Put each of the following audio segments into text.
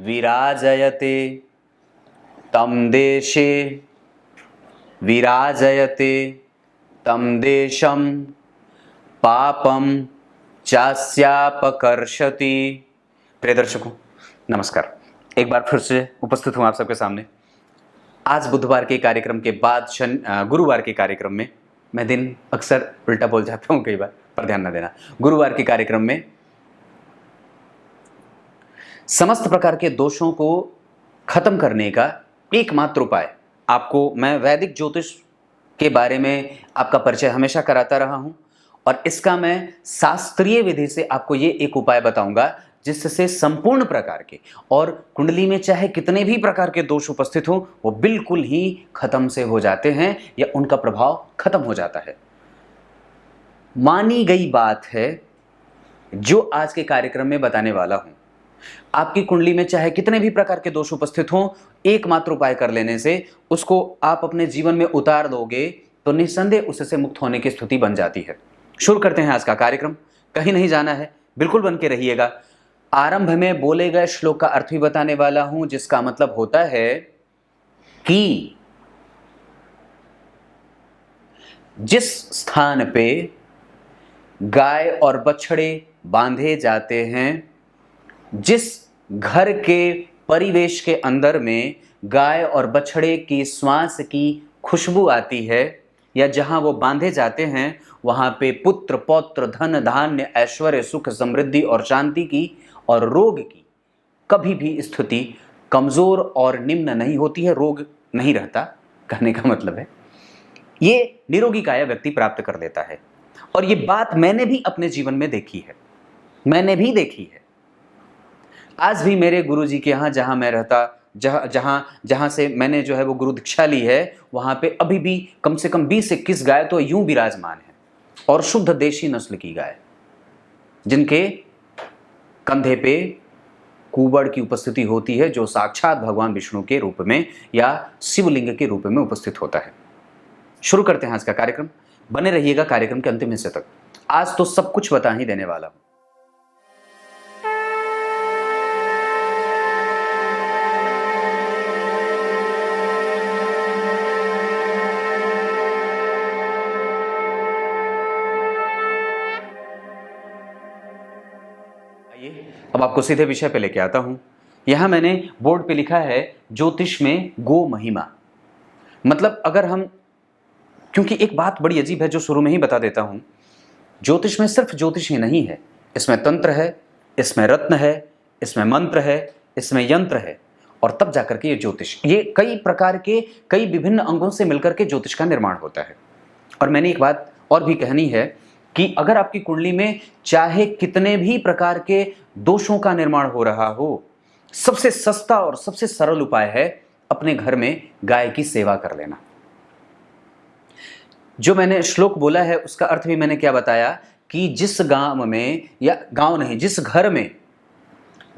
विराजयते तं देशे विराजयते तं देशं पापं चास्यापकर्षति। प्रिय दर्शकों नमस्कार, एक बार फिर से उपस्थित हूँ आप सबके सामने। आज बुधवार के कार्यक्रम के बाद गुरुवार के कार्यक्रम में, मैं दिन अक्सर उल्टा बोल जाता हूँ कई बार, पर ध्यान न देना। गुरुवार के कार्यक्रम में समस्त प्रकार के दोषों को खत्म करने का एकमात्र उपाय, आपको मैं वैदिक ज्योतिष के बारे में आपका परिचय हमेशा कराता रहा हूं और इसका मैं शास्त्रीय विधि से आपको ये एक उपाय बताऊंगा जिससे संपूर्ण प्रकार के और कुंडली में चाहे कितने भी प्रकार के दोष उपस्थित हों वो बिल्कुल ही खत्म से हो जाते हैं या उनका प्रभाव खत्म हो जाता है। मानी गई बात है जो आज के कार्यक्रम में बताने वाला हूं। आपकी कुंडली में चाहे कितने भी प्रकार के दोष उपस्थित हों, एकमात्र उपाय कर लेने से उसको आप अपने जीवन में उतार दोगे तो निस्संदेह उससे मुक्त होने की स्थिति बन जाती है। शुरू करते हैं आज का कार्यक्रम। कहीं नहीं जाना है, बिल्कुल बन के रहिएगा। आरंभ में बोले गए श्लोक का अर्थ भी बताने वाला हूं, जिसका मतलब होता है कि जिस स्थान पे गाय और बछड़े बांधे जाते हैं, जिस घर के परिवेश के अंदर में गाय और बछड़े की श्वास की खुशबू आती है या जहां वो बांधे जाते हैं वहां पे पुत्र पौत्र धन धान्य ऐश्वर्य सुख समृद्धि और शांति की और रोग की कभी भी स्थिति कमजोर और निम्न नहीं होती है। रोग नहीं रहता, कहने का मतलब है ये निरोगी काया व्यक्ति प्राप्त कर लेता है। और ये बात मैंने भी अपने जीवन में देखी है, मैंने भी देखी है। आज भी मेरे गुरुजी के यहाँ जहाँ मैं रहता, जहाँ से मैंने जो है वो गुरु दीक्षा ली है, वहाँ पे अभी भी कम से कम 20-21 गाय तो यूं विराजमान है और शुद्ध देशी नस्ल की गाय, जिनके कंधे पे कुबड़ की उपस्थिति होती है जो साक्षात भगवान विष्णु के रूप में या शिवलिंग के रूप में उपस्थित होता है। शुरू करते हैं आज का कार्यक्रम। बने रहिएगा कार्यक्रम के अंतिम हिस्से तक। आज तो सब कुछ बता ही देने वाला हूं। अब आपको सीधे विषय पे लेके आता हूं। यहां मैंने बोर्ड पे लिखा है ज्योतिष में गो महिमा। मतलब अगर हम, क्योंकि एक बात बड़ी अजीब है जो शुरू में ही बता देता हूं, ज्योतिष में सिर्फ ज्योतिष ही नहीं है, इसमें तंत्र है, इसमें रत्न है, इसमें मंत्र है, इसमें यंत्र है और तब जाकर के ये ज्योतिष, ये कई प्रकार के कई विभिन्न अंगों से मिलकर के ज्योतिष का निर्माण होता है। और मैंने एक बात और भी कहनी है कि अगर आपकी कुंडली में चाहे कितने भी प्रकार के दोषों का निर्माण हो रहा हो, सबसे सस्ता और सबसे सरल उपाय है अपने घर में गाय की सेवा कर लेना। जो मैंने श्लोक बोला है उसका अर्थ भी मैंने क्या बताया कि जिस गांव में, या गांव नहीं, जिस घर में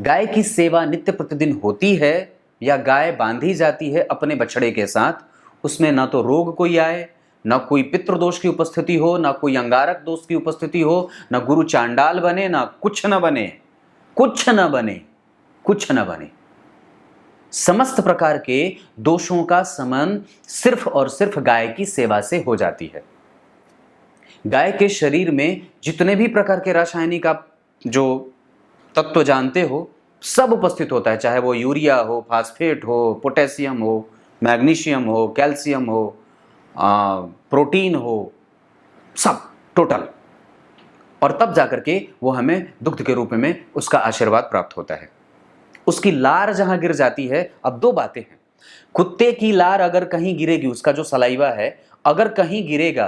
गाय की सेवा नित्य प्रतिदिन होती है या गाय बांधी जाती है अपने बछड़े के साथ, उसमें ना तो रोग कोई आए, ना कोई पितृदोष की उपस्थिति हो, ना कोई अंगारक दोष की उपस्थिति हो, ना गुरु चांडाल बने, ना कुछ न बने, कुछ न बने, कुछ न बने। समस्त प्रकार के दोषों का शमन सिर्फ और सिर्फ गाय की सेवा से हो जाती है। गाय के शरीर में जितने भी प्रकार के रासायनिक आप जो तत्व जानते हो सब उपस्थित होता है, चाहे वो यूरिया हो, फास्फेट हो, पोटेशियम हो, मैग्नीशियम हो, कैल्शियम हो, प्रोटीन हो, सब टोटल। और तब जाकर के वो हमें दुग्ध के रूप में उसका आशीर्वाद प्राप्त होता है। उसकी लार जहां गिर जाती है, अब दो बातें हैं। कुत्ते की लार अगर कहीं गिरेगी, उसका जो सलाइवा है अगर कहीं गिरेगा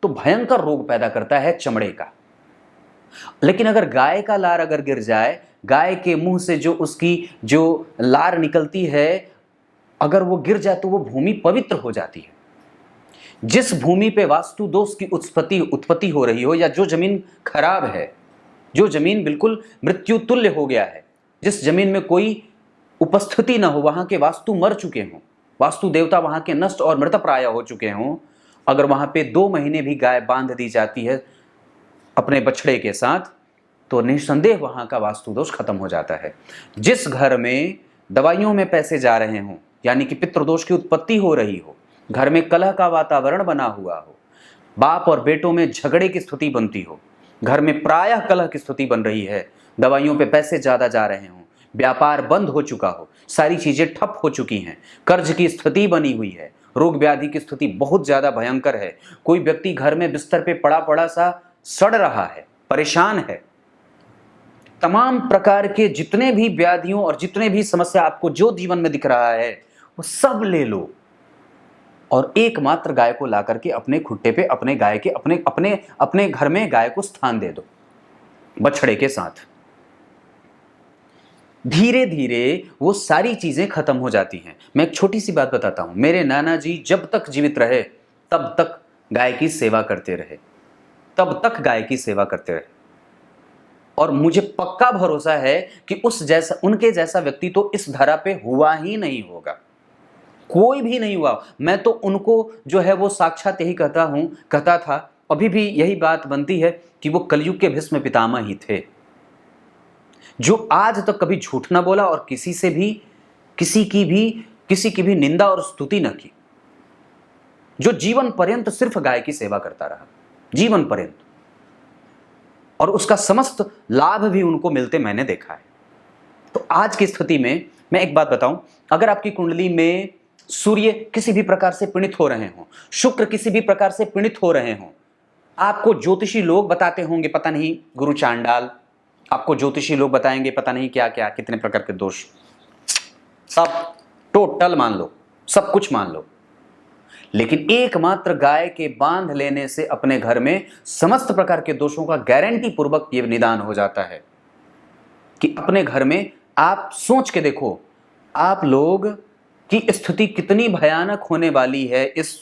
तो भयंकर रोग पैदा करता है चमड़े का। लेकिन अगर गाय का लार अगर गिर जाए, गाय के मुंह से जो उसकी जो लार निकलती है अगर वो गिर जाए तो वो भूमि पवित्र हो जाती है। जिस भूमि पे वास्तु दोष की उत्पत्ति हो रही हो या जो जमीन खराब है, जो जमीन बिल्कुल मृत्यु तुल्य हो गया है, जिस जमीन में कोई उपस्थिति न हो, वहां के वास्तु मर चुके हों, वास्तु देवता वहां के नष्ट और मृतप्राय हो चुके हों, अगर वहां पे 2 महीने भी गाय बांध दी जाती है अपने बछड़े के साथ तो निस्संदेह वहां का वास्तु दोष खत्म हो जाता है। जिस घर में दवाइयों में पैसे जा रहे हों, यानी कि पितृदोष की उत्पत्ति हो रही हो, घर में कलह का वातावरण बना हुआ हो, बाप और बेटों में झगड़े की स्थिति बनती हो, घर में प्रायः कलह की स्थिति बन रही है, दवाइयों पे पैसे ज़्यादा जा रहे हों, व्यापार बंद हो चुका हो, सारी चीज़ें ठप हो चुकी हैं, कर्ज की स्थिति बनी हुई है, रोग व्याधि की स्थिति बहुत ज़्यादा भयंकर है, कोई व्यक्ति घर में बिस्तर पे पड़ा पड़ा सा सड़ रहा है, परेशान है, तमाम प्रकार के जितने भी व्याधियों और जितने भी समस्या आपको जो जीवन में दिख रहा है वो सब ले लो और एकमात्र गाय को ला करके अपने खुट्टे पे अपने गाय के अपने अपने अपने घर में गाय को स्थान दे दो बछड़े के साथ। धीरे धीरे वो सारी चीजें खत्म हो जाती हैं। मैं एक छोटी सी बात बताता हूं, मेरे नाना जी जब तक जीवित रहे तब तक गाय की सेवा करते रहे, तब तक गाय की सेवा करते रहे और मुझे पक्का भरोसा है कि उनके जैसा व्यक्ति तो इस धरा पे हुआ ही नहीं होगा, कोई भी नहीं हुआ। मैं तो उनको जो है वो साक्षात यही कहता था, अभी भी यही बात बनती है कि वो कलयुग के भीष्म पितामह ही थे, जो आज तक कभी झूठ ना बोला और किसी की भी निंदा और स्तुति न की, जो जीवन पर्यंत सिर्फ गाय की सेवा करता रहा, जीवन पर्यंत, और उसका समस्त लाभ भी उनको मिलते मैंने देखा है। तो आज की स्थिति में मैं एक बात बताऊं, अगर आपकी कुंडली में सूर्य किसी भी प्रकार से पीड़ित हो रहे हों, शुक्र किसी भी प्रकार से पीड़ित हो रहे हों, आपको ज्योतिषी लोग बताते होंगे पता नहीं गुरु चांडाल, आपको ज्योतिषी लोग बताएंगे पता नहीं क्या क्या कितने प्रकार के दोष, सब टोटल मान लो, सब कुछ मान लो, लेकिन एकमात्र गाय के बांध लेने से अपने घर में समस्त प्रकार के दोषों का गारंटी पूर्वक यह निदान हो जाता है कि अपने घर में आप सोच के देखो आप लोग की स्थिति कितनी भयानक होने वाली है। इस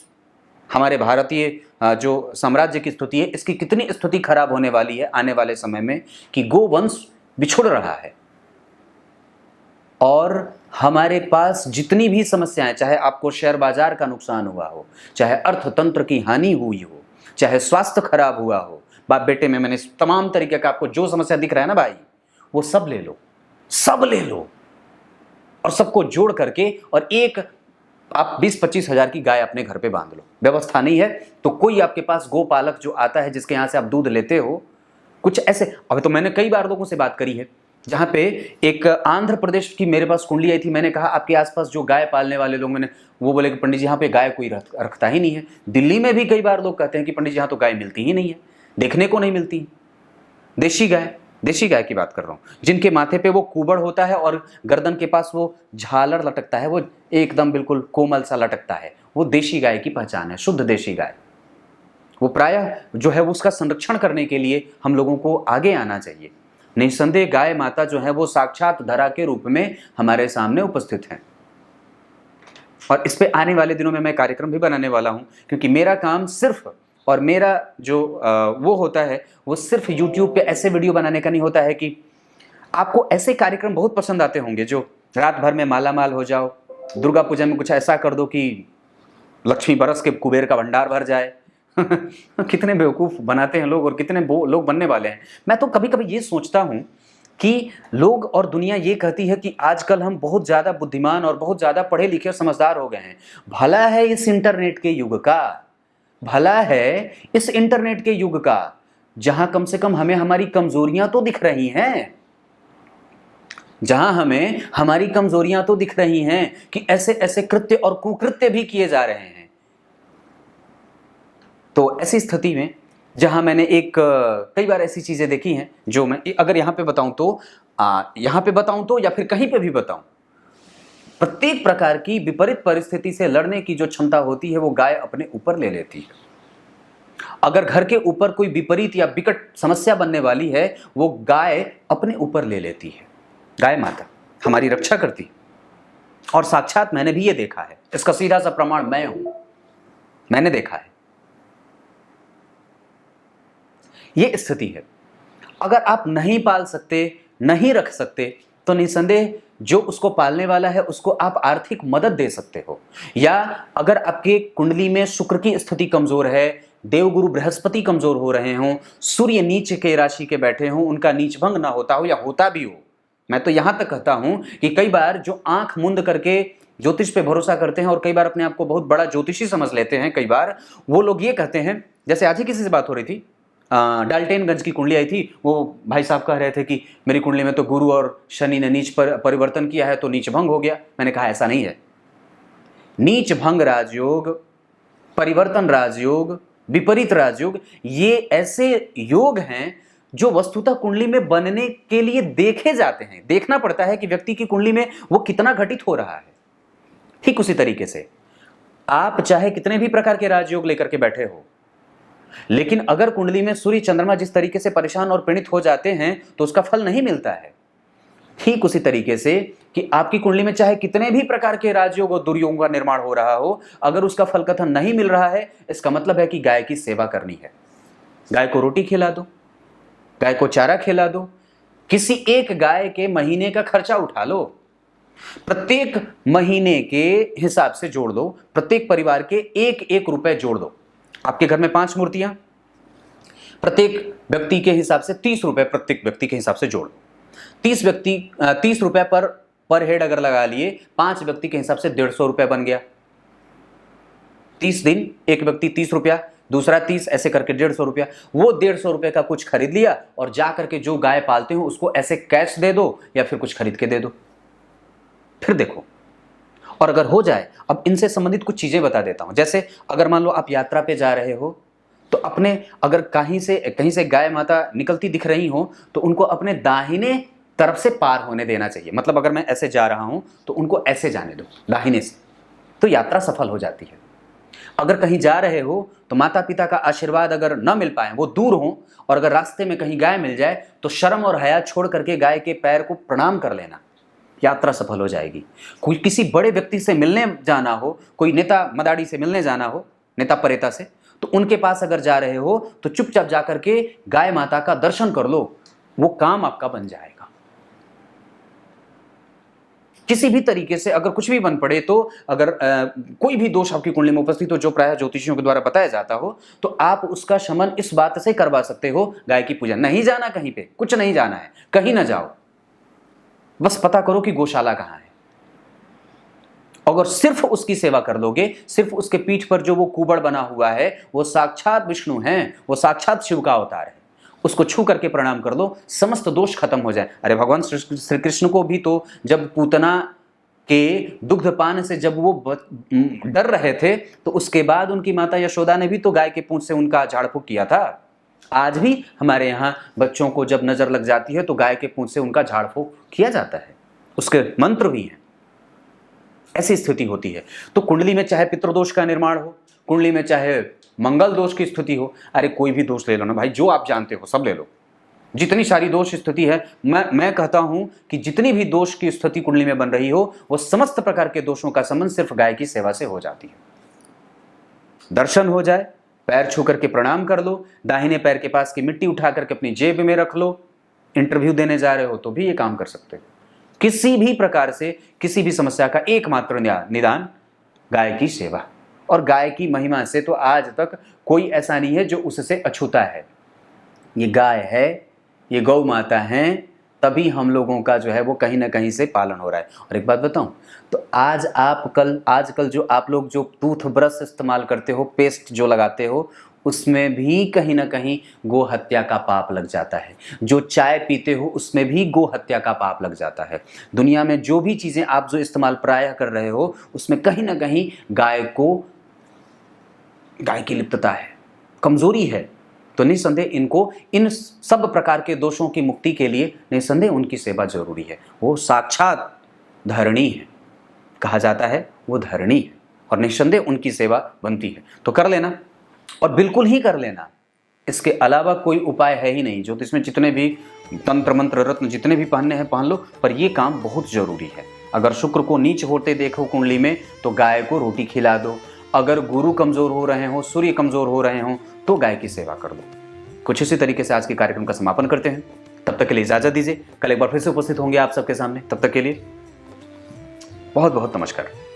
हमारे भारतीय जो साम्राज्य की स्थिति है, इसकी कितनी स्थिति खराब होने वाली है आने वाले समय में कि गोवंश बिछुड़ रहा है और हमारे पास जितनी भी समस्याएं, चाहे आपको शेयर बाजार का नुकसान हुआ हो, चाहे अर्थतंत्र की हानि हुई हो, चाहे स्वास्थ्य खराब हुआ हो, बाप बेटे में मैंने तमाम तरीके का आपको जो समस्या दिख रहा है ना भाई, वो सब ले लो, सब ले लो और सबको जोड़ करके और एक आप 20-25 हजार की गाय अपने घर पे बांध लो। व्यवस्था नहीं है तो कोई आपके पास गोपालक जो आता है जिसके यहाँ से आप दूध लेते हो, कुछ ऐसे, अभी तो मैंने कई बार लोगों से बात करी है जहाँ पे एक आंध्र प्रदेश की मेरे पास कुंडली आई थी, मैंने कहा आपके आसपास जो गाय पालने वाले लोग, मैंने वो बोले कि पंडित जी यहाँ पे गाय कोई रखता ही नहीं है। दिल्ली में भी कई बार लोग कहते हैं कि पंडित जी यहाँ तो गाय मिलती ही नहीं है, देखने को नहीं मिलती। देशी गाय की बात कर रहा हूँ, जिनके माथे पे वो कुबड़ होता है और गर्दन के पास वो झालर लटकता है, वो एकदम बिल्कुल कोमल सा लटकता है, वो देशी गाय की पहचान है, शुद्ध देशी गाय। वो प्रायः जो है वो उसका संरक्षण करने के लिए हम लोगों को आगे आना चाहिए। निसंदेह गाय माता जो है वो साक्षात धरा के रूप में हमारे सामने उपस्थित हैं और इस पे आने वाले दिनों में मैं कार्यक्रम भी बनाने वाला हूं, क्योंकि मेरा काम सिर्फ और मेरा जो वो होता है वो सिर्फ YouTube पे ऐसे वीडियो बनाने का नहीं होता है कि आपको ऐसे कार्यक्रम बहुत पसंद आते होंगे जो रात भर में माला माल हो जाओ, दुर्गा पूजा में कुछ ऐसा कर दो कि लक्ष्मी बरस के कुबेर का भंडार भर जाए। कितने बेवकूफ़ बनाते हैं लोग और कितने लोग बनने वाले हैं। मैं तो कभी कभी ये सोचता हूँ कि लोग और दुनिया ये कहती है कि आजकल हम बहुत ज़्यादा बुद्धिमान और बहुत ज़्यादा पढ़े लिखे और समझदार हो गए हैं। भला है इस इंटरनेट के युग का, भला है इस इंटरनेट के युग का, जहां कम से कम हमें हमारी कमजोरियां तो दिख रही हैं, जहां हमें हमारी कमजोरियां तो दिख रही हैं कि ऐसे ऐसे कृत्य और कुकृत्य भी किए जा रहे हैं। तो ऐसी स्थिति में जहां मैंने कई बार ऐसी चीजें देखी हैं जो मैं अगर यहाँ पे बताऊं तो या फिर कहीं पे भी बताऊं, प्रत्येक प्रकार की विपरीत परिस्थिति से लड़ने की जो क्षमता होती है वो गाय अपने ऊपर ले लेती है। अगर घर के ऊपर कोई विपरीत या विकट समस्या बनने वाली है वो गाय अपने ऊपर ले लेती है। गाय माता हमारी रक्षा करती है और साक्षात मैंने भी ये देखा है, इसका सीधा सा प्रमाण मैं हूं, मैंने देखा है। ये स्थिति है। अगर आप नहीं पाल सकते, नहीं रख सकते, तो निसंदेह जो उसको पालने वाला है उसको आप आर्थिक मदद दे सकते हो। या अगर आपके कुंडली में शुक्र की स्थिति कमजोर है, देवगुरु बृहस्पति कमजोर हो रहे हों, सूर्य नीच के राशि के बैठे हों, उनका नीच भंग ना होता हो या होता भी हो, मैं तो यहां तक कहता हूं कि कई बार जो आंख मूंद करके ज्योतिष पे भरोसा करते हैं और कई बार अपने आप को बहुत बड़ा ज्योतिषी समझ लेते हैं, कई बार वो लोग ये कहते हैं, जैसे आज ही किसी से बात हो रही थी, डाल्टेनगंज की कुंडली आई थी, वो भाई साहब कह रहे थे कि मेरी कुंडली में तो गुरु और शनि ने नीच पर परिवर्तन किया है तो नीच भंग हो गया। मैंने कहा ऐसा नहीं है। नीच भंग राजयोग, परिवर्तन राजयोग, विपरीत राजयोग, ये ऐसे योग हैं जो वस्तुतः कुंडली में बनने के लिए देखे जाते हैं। देखना पड़ता है कि व्यक्ति की कुंडली में वो कितना घटित हो रहा है। ठीक उसी तरीके से आप चाहे कितने भी प्रकार के राजयोग लेकर के बैठे हो, लेकिन अगर कुंडली में सूर्य चंद्रमा जिस तरीके से परेशान और पीड़ित हो जाते हैं तो उसका फल नहीं मिलता है। ठीक उसी तरीके से कि आपकी कुंडली में चाहे कितने भी प्रकार के राजयोग और दुर्योगों का निर्माण हो रहा हो, अगर उसका फल कथन नहीं मिल रहा है, इसका मतलब है कि गाय की सेवा करनी है। गाय को रोटी खिला दो, गाय को चारा खिला दो, किसी एक गाय के महीने का खर्चा उठा लो, प्रत्येक महीने के हिसाब से जोड़ दो, प्रत्येक परिवार के 1-1 रुपए जोड़ दो। आपके घर में 5 मूर्तियां, प्रत्येक व्यक्ति के हिसाब से 30 रुपए प्रत्येक व्यक्ति के हिसाब से जोड़ दो। 30 रुपए पर हेड अगर लगा लिए, 5 व्यक्ति के हिसाब से 150 रुपए बन गया। 30 दिन एक व्यक्ति 30 रुपया, दूसरा 30, ऐसे करके 150 रुपया। वो 150 रुपए का कुछ खरीद लिया और जा करके जो गाय पालते हो उसको ऐसे कैश दे दो या फिर कुछ खरीद के दे दो, फिर देखो। और अगर हो जाए, अब इनसे संबंधित कुछ चीजें बता देता हूं। जैसे अगर मान लो आप यात्रा पे जा रहे हो तो अपने अगर कहीं से गाय माता निकलती दिख रही हो तो उनको अपने दाहिने तरफ से पार होने देना चाहिए। मतलब अगर मैं ऐसे जा रहा हूं तो उनको ऐसे जाने दो दाहिने से, तो यात्रा सफल हो जाती है। अगर कहीं जा रहे हो तो माता पिता का आशीर्वाद अगर न मिल पाए, वो दूर हो, और अगर रास्ते में कहीं गाय मिल जाए तो शर्म और हया छोड़ करके गाय के पैर को प्रणाम कर लेना, यात्रा सफल हो जाएगी। कोई किसी बड़े व्यक्ति से मिलने जाना हो, कोई नेता मदारी से मिलने जाना हो, नेता परेता से, तो उनके पास अगर जा रहे हो तो चुपचाप जाकर के गाय माता का दर्शन कर लो, वो काम आपका बन जाएगा। किसी भी तरीके से अगर कुछ भी बन पड़े तो अगर कोई भी दोष आपकी कुंडली में उपस्थित हो जो प्रायः ज्योतिषियों के द्वारा बताया जाता हो, तो आप उसका शमन इस बात से करवा सकते हो, गाय की पूजा। नहीं जाना कहीं पे, कुछ नहीं जाना है, कहीं ना जाओ, बस पता करो कि गौशाला कहां है। अगर सिर्फ उसकी सेवा कर लोगे, सिर्फ उसके पीठ पर जो वो कुबड़ बना हुआ है वो साक्षात विष्णु हैं, वो साक्षात शिव का अवतार है, उसको छू करके प्रणाम कर दो, समस्त दोष खत्म हो जाए। अरे भगवान श्री कृष्ण को भी तो जब पूतना के दुग्धपान से जब वो डर रहे थे तो उसके बाद उनकी माता यशोदा ने भी तो गाय के पूंछ से उनका झाड़ फूक किया था। आज भी हमारे यहाँ बच्चों को जब नजर लग जाती है तो गाय के पूंछ से उनका झाड़ फूक किया जाता है, उसके मंत्र भी हैं। ऐसी स्थिति होती है। तो कुंडली में चाहे पितृदोष का निर्माण हो, कुंडली में चाहे मंगल दोष की स्थिति हो, अरे कोई भी दोष ले लो ना भाई, जो आप जानते हो सब ले लो। जितनी सारी दोष स्थिति है, मैं कहता हूं कि जितनी भी दोष की स्थिति कुंडली में बन रही हो, वो समस्त प्रकार के दोषों का संबंध सिर्फ गाय की सेवा से हो जाती है। दर्शन हो जाए, पैर छू करके प्रणाम कर लो, दाहिने पैर के पास की मिट्टी उठा करके अपनी जेब में रख लो। इंटरव्यू देने जा रहे हो तो भी ये काम कर सकते हो। किसी भी प्रकार से किसी भी समस्या का एकमात्र निदान गाय की सेवा, और गाय की महिमा से तो आज तक कोई ऐसा नहीं है जो उससे अछूता है। ये गाय है, ये गौ माता है, तभी हम लोगों का जो है वो कहीं ना कहीं से पालन हो रहा है। और एक बात बताऊं, तो आजकल जो आप लोग जो टूथब्रश इस्तेमाल करते हो, पेस्ट जो लगाते हो, उसमें भी कहीं ना कहीं गो हत्या का पाप लग जाता है। जो चाय पीते हो उसमें भी गो हत्या का पाप लग जाता है। दुनिया में जो भी चीजें आप जो इस्तेमाल प्रायः कर रहे हो उसमें कहीं ना कहीं गाय की लिप्तता है, कमजोरी है। तो निस्संदेह इनको इन सब प्रकार के दोषों की मुक्ति के लिए निस्संदेह उनकी सेवा जरूरी है। वो साक्षात धरणी है, कहा जाता है वो धरणी है, और निस्संदेह उनकी सेवा बनती है। तो कर लेना, और बिल्कुल ही कर लेना। इसके अलावा कोई उपाय है ही नहीं। ज्योतिष में जितने भी तंत्र मंत्र रत्न जितने भी पहनने हैं पहन लो, पर यह काम बहुत जरूरी है। अगर शुक्र को नीच होते देखो कुंडली में तो गाय को रोटी खिला दो। अगर गुरु कमजोर हो रहे हो, सूर्य कमजोर हो रहे हो, तो गाय की सेवा कर दो। कुछ इसी तरीके से आज के कार्यक्रम का समापन करते हैं। तब तक के लिए इजाजत दीजिए। कल एक बार फिर से उपस्थित होंगे आप सबके सामने। तब तक के लिए बहुत बहुत नमस्कार।